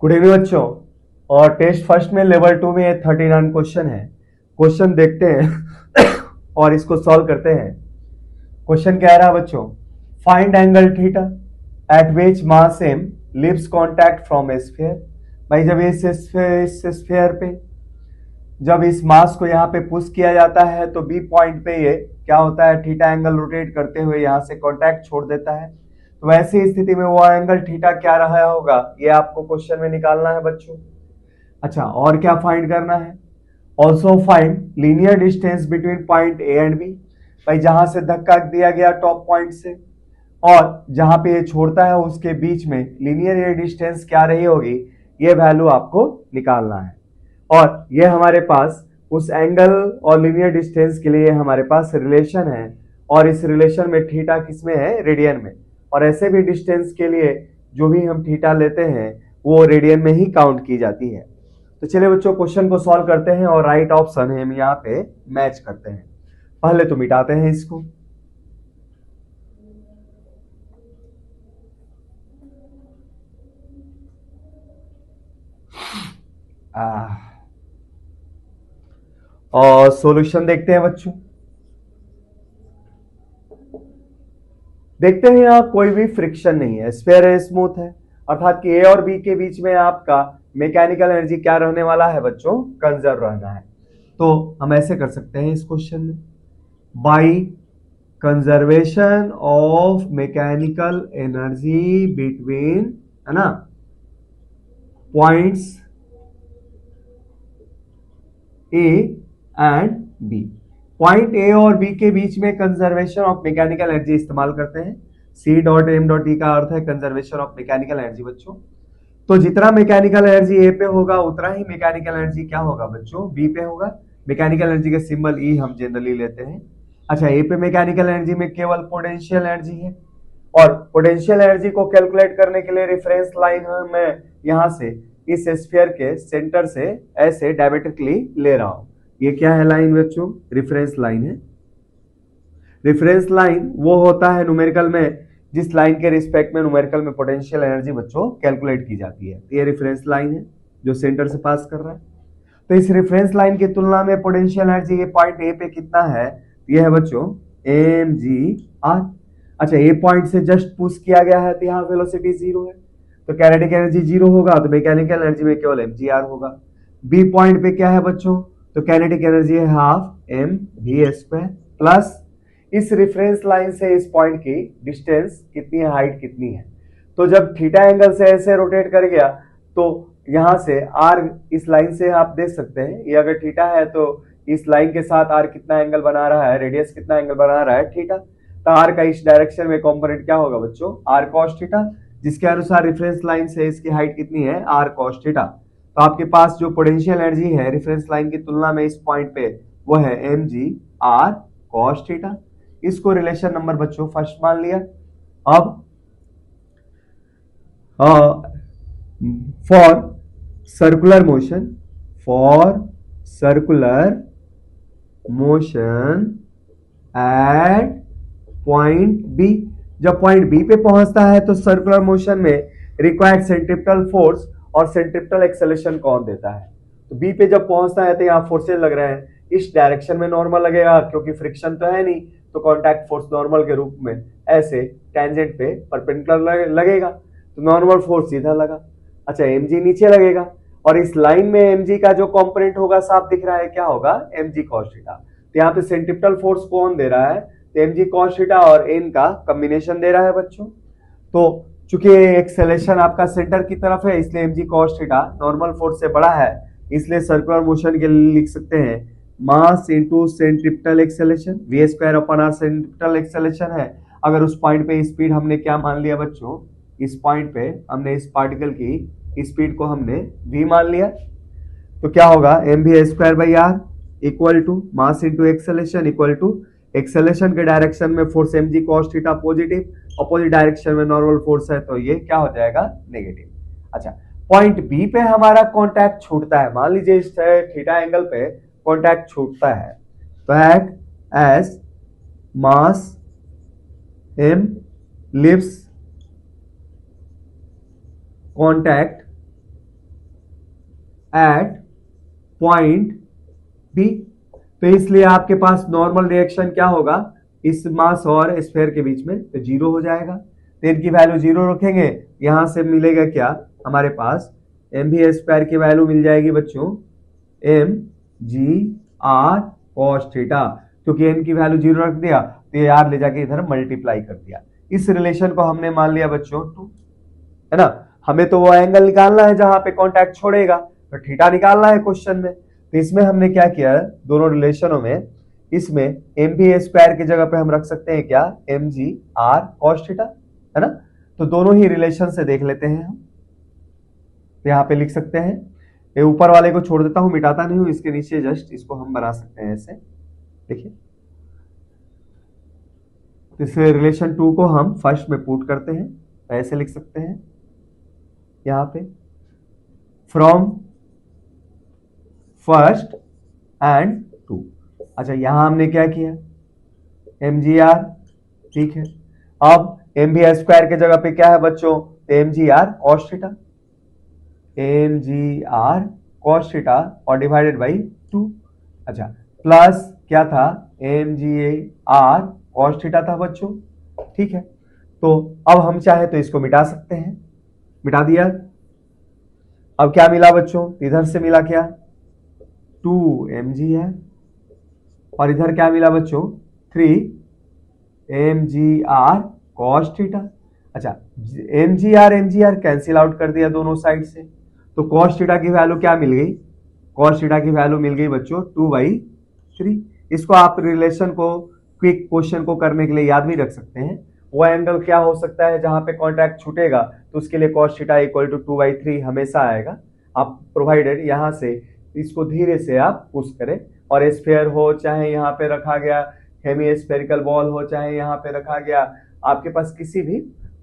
Good evening बच्चों। और test first में लेवल 2 में 39 क्वेश्चन है। क्वेश्चन देखते हैं और इसको सॉल्व करते हैं। क्वेश्चन कह रहा है बच्चों, find angle theta at which mass M leaves contact from a sphere. भाई जब इस स्फीयर पे जब इस मास को यहाँ पे पुश किया जाता है तो बी पॉइंट पे ये क्या होता है, थीटा एंगल रोटेट करते हुए यहाँ से कांटेक्ट छोड़ देता है। तो वैसी स्थिति में वो एंगल थीटा क्या रहा होगा, ये आपको क्वेश्चन में निकालना है बच्चों। अच्छा, और क्या फाइंड करना है? Also find linear distance between point A and B. भाई जहां से धक्का दिया गया टॉप पॉइंट से और जहां पे ये छोड़ता है उसके बीच में लीनियर डिस्टेंस क्या रही होगी, ये वैल्यू आपको निकालना है। और ये हमारे पास उस एंगल और लीनियर डिस्टेंस के लिए हमारे पास रिलेशन है, और इस रिलेशन में थीटा किसमें है, रेडियन में। और ऐसे भी डिस्टेंस के लिए जो भी हम थीटा लेते हैं वो रेडियन में ही काउंट की जाती है। तो चलिए बच्चों क्वेश्चन को सॉल्व करते हैं और राइट ऑप्शन हम यहाँ पे मैच करते हैं। पहले तो मिटाते हैं इसको। और सॉल्यूशन देखते हैं बच्चों। देखते हैं यहाँ कोई भी फ्रिक्शन नहीं है, स्फीयर है, स्मूथ है, अर्थात कि ए और बी के बीच में आपका मैकेनिकल एनर्जी क्या रहने वाला है बच्चों, कंजर्व रहना है। तो हम ऐसे कर सकते हैं इस क्वेश्चन में, by conservation of mechanical energy between, है ना, points A and B. Point A और बी के बीच में कंजर्वेशन ऑफ मैकेनिकल एनर्जी इस्तेमाल करते हैं। C dot M dot E का अर्थ है कंजर्वेशन ऑफ मैकेनिकल एनर्जी बच्चों। तो जितना मैकेनिकल एनर्जी ए पे होगा उतना ही मैकेनिकल एनर्जी क्या होगा बच्चों, बी पे होगा। मैकेनिकल एनर्जी के सिंबल ई हम जनरली लेते हैं। अच्छा, ए पे मैकेनिकल एनर्जी में केवल पोटेंशियल एनर्जी है, और पोटेंशियल एनर्जी को कैलकुलेट करने के लिए रेफरेंस लाइन में यहां से इस स्फीयर के सेंटर से ऐसे डायमेट्रिकली ले रहा हूं। ये क्या है लाइन बच्चों, रेफरेंस लाइन है। रेफरेंस लाइन वो होता है न्यूमेरिकल में जिस लाइन के रिस्पेक्ट में न्यूमेरिकल में पोटेंशियल एनर्जी बच्चों कैलकुलेट की जाती है। ये रेफरेंस लाइन है जो सेंटर से पास कर रहा है। तो इस रेफरेंस लाइन की तुलना में पोटेंशियल एनर्जी ये पॉइंट ए पे कितना है, ये है बच्चों mgr। अच्छा, ए पॉइंट से जस्ट पुश किया गया है तो यहाँ वेलोसिटी 0 है, तो काइनेटिक एनर्जी 0 होगा, तो मैकेनिकल एनर्जी में केवल mgr होगा। बी पॉइंट पे क्या है बच्चों, तो काइनेटिक एनर्जी है half M V square plus इस रेफरेंस लाइन से इस पॉइंट की डिस्टेंस कितनी है, हाइट कितनी है। तो जब थीटा एंगल से ऐसे रोटेट कर गया तो यहां से आर इस लाइन से आप देख सकते हैं, ये अगर थीटा है तो इस लाइन के साथ आर कितना एंगल बना रहा है, रेडियस कितना एंगल बना रहा है, थीटा। तो आर का इस डायरेक्शन में कंपोनेंट क्या होगा बच्चों, आर कॉस थीटा, जिसके अनुसार रेफरेंस लाइन से इसकी हाइट कितनी है, आर कॉस थीटा। तो आपके पास जो पोटेंशियल एनर्जी है रेफरेंस लाइन की तुलना में इस पॉइंट पे वो है M ji are cos theta. इसको रिलेशन नंबर बच्चों फर्स्ट मान लिया। अब for circular motion, for circular motion at point B, जब पॉइंट बी पे पहुंचता है तो सर्कुलर मोशन में रिक्वायर्ड सेंट्रिपेटल फोर्स और सेंट्रिपेटल एक्सेलरेशन कौन देता है। तो बी पे जब पहुंचता है तो यहाँ फोर्सेज लग रहे हैं, इस डायरेक्शन में नॉर्मल लगेगा क्योंकि फ्रिक्शन तो है नहीं, तो कांटेक्ट फोर्स नॉर्मल के रूप में ऐसे टेंजेंट पे परपेंडिकुलर लगेगा, तो नॉर्मल फोर्स सीधा लगा। अच्छा, mg नीचे लगेगा और इस लाइन में mg का जो कंपोनेंट होगा साफ दिख रहा है, क्या होगा, mg cos थीटा। तो यहाँ पे सेंट्रिपेटल फोर्स कौन दे रहा है, तो mg cos थीटा और n का कॉम्बिनेशन दे रहा है बच्चों। तो चूंकि एक्सेलरेशन आपका सेंटर की तरफ है इसलिए mg cos theta normal force से बड़ा है, इसलिए सर्कुलर मोशन के लिए लिख सकते हैं mass into centripetal acceleration, v square upon r centripetal acceleration है। अगर उस पॉइंट पे स्पीड हमने क्या मान लिया बच्चों, इस पॉइंट पे हमने इस पार्टिकल की स्पीड को हमने v मान लिया, तो क्या होगा mv square by r equal to mass into acceleration equal to acceleration के डायरेक्शन में force mg cos theta positive, opposite direction में नॉर्मल फोर्स है तो ये क्या हो जाएगा, नेगेटिव। अच्छा, पॉइंट बी पे हमारा कॉन्टैक्ट छूटता है, मान लीजिए इस थीटा एंगल पे कॉन्टैक्ट छूटता है, तो act as mass m leaves contact at point B. तो इसलिए आपके पास नॉर्मल रिएक्शन क्या होगा इस मास और स्फीयर के बीच में, तो जीरो हो जाएगा। तो इनकी वैल्यू जीरो रखेंगे, यहां से मिलेगा क्या हमारे पास एम वी स्क्वायर की वैल्यू मिल जाएगी बच्चों M ji are cos theta, क्योंकि एम की वैल्यू जीरो रख दिया तो ये आर ले जाके इधर मल्टीप्लाई कर दिया। इस रिलेशन को हमने मान लिया बच्चों टू, है ना। हमें तो वो एंगल निकालना है जहां पे कॉन्टैक्ट छोड़ेगा, तो थीटा निकालना है क्वेश्चन में। तो इसमें हमने क्या किया दोनों रिलेशनों में, इसमें एम बी स्क्वायर की जगह पे हम रख सकते हैं क्या M ji are cos theta, है ना। तो दोनों ही रिलेशन से देख लेते हैं हम, तो यहाँ पे लिख सकते हैं, ये ऊपर वाले को छोड़ देता हूं, मिटाता नहीं हूं, इसके नीचे जस्ट इसको हम बना सकते हैं ऐसे, देखिए। तो इस रिलेशन टू को हम फर्स्ट में पुट करते हैं, ऐसे लिख सकते हैं यहां पे फ्रॉम फर्स्ट एंड टू। अच्छा यहां हमने क्या किया एम जी आर, ठीक है। अब एम बी स्क्वायर की जगह पे क्या है बच्चों M ji are cos theta, M ji are cos theta और डिवाइडेड बाई टू। अच्छा प्लस क्या था M ji are cos theta था बच्चों, ठीक है। तो अब हम चाहे तो इसको मिटा सकते हैं, मिटा दिया। अब क्या मिला बच्चों, इधर से मिला क्या टू एम जी आर, और इधर क्या मिला बच्चों three m ji are cos theta. अच्छा एम जी आर कैंसिल आउट कर दिया दोनों साइड से, तो कॉस थीटा की वैल्यू क्या मिल गई, कॉस थीटा की वैल्यू मिल गई बच्चों 2/3। इसको आप रिलेशन को क्विक क्वेश्चन को करने के लिए याद भी रख सकते हैं। वो एंगल क्या हो सकता है जहां पे कॉन्ट्रैक्ट छूटेगा, तो उसके लिए कॉस थीटा इक्वल टू 2/3 हमेशा आएगा। आप प्रोवाइडेड यहां से इसको धीरे से आप पुश करें, और स्फीयर हो चाहे यहाँ पे रखा गया हेमी स्फेरिकल बॉल हो चाहे यहाँ पे रखा गया आपके पास किसी भी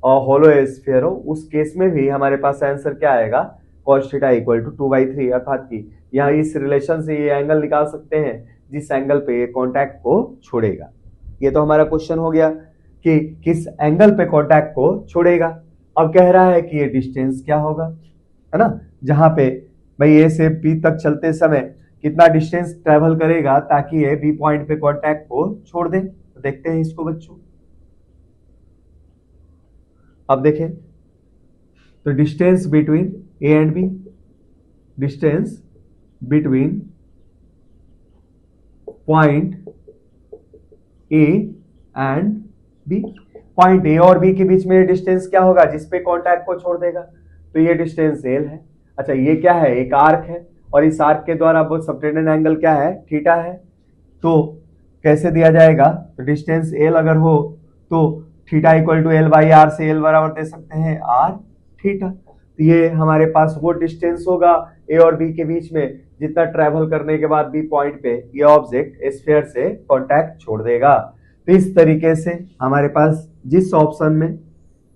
होलो स्फीयर हो, उस केस में भी हमारे पास आंसर क्या आएगा कॉस थीटा इक्वल टू 2/3, अर्थात कि यहाँ इस रिलेशन से ये एंगल निकाल सकते हैं जिस एंगल पे ये कॉन्टैक्ट को छोड़ेगा। ये तो हमारा क्वेश्चन हो गया कि किस एंगल पे कॉन्टैक्ट को छोड़ेगा। अब कह रहा है कि ये डिस्टेंस क्या होगा, है ना, जहां पे भाई ए से बी तक चलते समय कितना डिस्टेंस ट्रेवल करेगा ताकि ये बी पॉइंट पे कॉन्टैक्ट को छोड़ दे। तो देखते हैं इसको बच्चों। अब देखें तो distance between A and B, distance between point A and B, point A और बी के बीच में डिस्टेंस क्या होगा जिसपे कॉन्टैक्ट को छोड़ देगा, तो ये डिस्टेंस एल है। अच्छा ये क्या है एक आर्क है, और इस आर्क के द्वारा वो सबटेंडेड एंगल क्या है थीटा है। तो कैसे दिया जाएगा, तो डिस्टेंस एल अगर हो तो theta equal to L by R से एल बराबर दे सकते हैं आर थीटा। तो ये हमारे पास वो डिस्टेंस होगा ए और बी के बीच में जितना ट्रेवल करने के बाद बी पॉइंट पे ये ऑब्जेक्ट स्फीयर से कॉन्टैक्ट छोड़ देगा। तो इस तरीके से हमारे पास जिस ऑप्शन में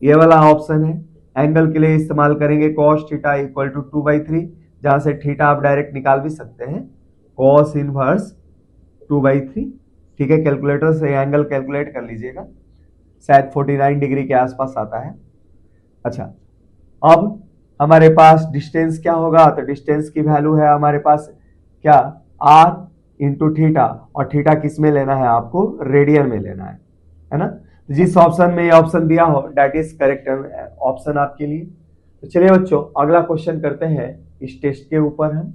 ये वाला ऑप्शन है एंगल के लिए इस्तेमाल करेंगे कॉस थीटा इक्वल टू 2/3, जहां से थीटा आप डायरेक्ट निकाल भी सकते हैं कॉस इनवर्स 2/3, ठीक है। कैलकुलेटर से एंगल कैलकुलेट कर लीजिएगा, शायद 49 डिग्री के आसपास आता है। अच्छा अब हमारे पास डिस्टेंस क्या होगा, तो डिस्टेंस की वैल्यू है हमारे पास क्या आर इंटू थीटा, और थीटा किस में लेना है आपको रेडियन में लेना है ना। जिस ऑप्शन में ये ऑप्शन दिया हो दैट इज करेक्ट ऑप्शन आपके लिए। तो चलिए बच्चों अगला क्वेश्चन करते हैं इस टेस्ट के ऊपर हम।